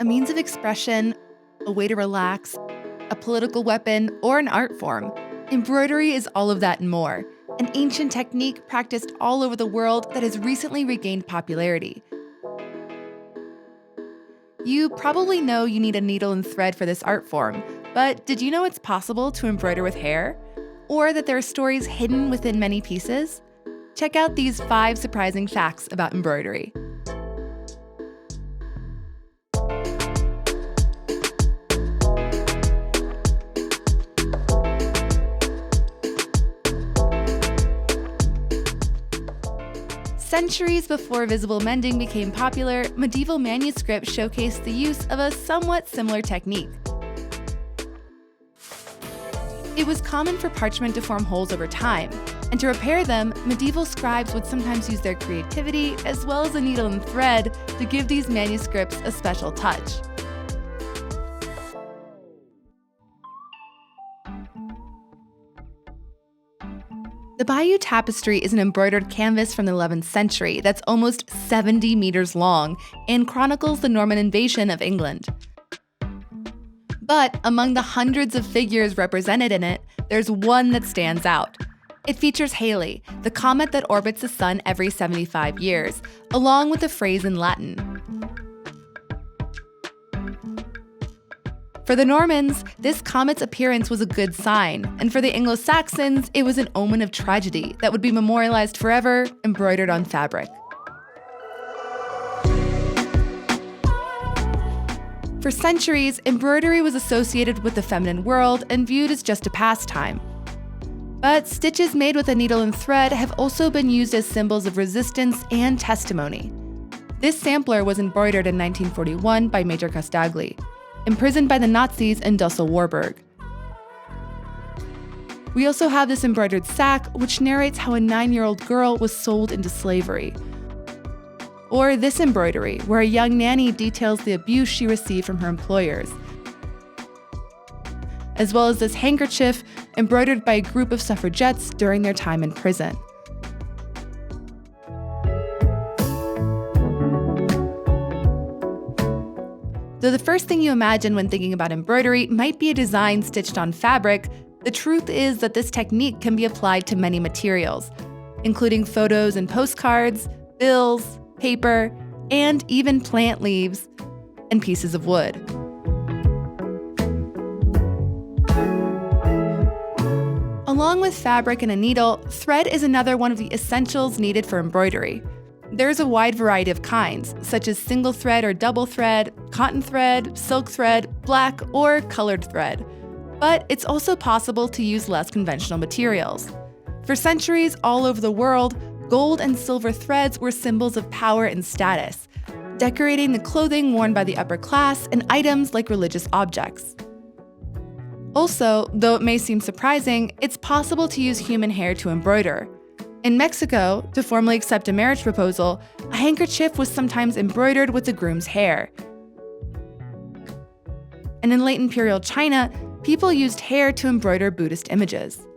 a means of expression, a way to relax, a political weapon, or an art form, embroidery is all of that and more, an ancient technique practiced all over the world that has recently regained popularity. You probably know you need a needle and thread for this art form, but did you know it's possible to embroider with hair? Or that there are stories hidden within many pieces? Check out these 5 surprising facts about embroidery. Centuries before visible mending became popular, medieval manuscripts showcased the use of a somewhat similar technique. It was common for parchment to form holes over time, and to repair them, medieval scribes would sometimes use their creativity as well as a needle and thread to give these manuscripts a special touch. The Bayeux Tapestry is an embroidered canvas from the 11th century that's almost 70 meters long and chronicles the Norman invasion of England. But among the hundreds of figures represented in it, there's one that stands out. It features Halley, the comet that orbits the sun every 75 years, along with a phrase in Latin. For the Normans, this comet's appearance was a good sign, and for the Anglo-Saxons, it was an omen of tragedy that would be memorialized forever, embroidered on fabric. For centuries, embroidery was associated with the feminine world and viewed as just a pastime. But stitches made with a needle and thread have also been used as symbols of resistance and testimony. This sampler was embroidered in 1941 by Major Castagli, imprisoned by the Nazis in Dusseldorf. We also have this embroidered sack, which narrates how a 9-year-old girl was sold into slavery. Or this embroidery, where a young nanny details the abuse she received from her employers. As well as this handkerchief, embroidered by a group of suffragettes during their time in prison. Though the first thing you imagine when thinking about embroidery might be a design stitched on fabric, the truth is that this technique can be applied to many materials, including photos and postcards, bills, paper, and even plant leaves and pieces of wood. Along with fabric and a needle, thread is another one of the essentials needed for embroidery. There's a wide variety of kinds, such as single thread or double thread, cotton thread, silk thread, black or colored thread. But it's also possible to use less conventional materials. For centuries all over the world, gold and silver threads were symbols of power and status, decorating the clothing worn by the upper class and items like religious objects. Also, though it may seem surprising, it's possible to use human hair to embroider. In Mexico, to formally accept a marriage proposal, a handkerchief was sometimes embroidered with the groom's hair. And in late imperial China, people used hair to embroider Buddhist images.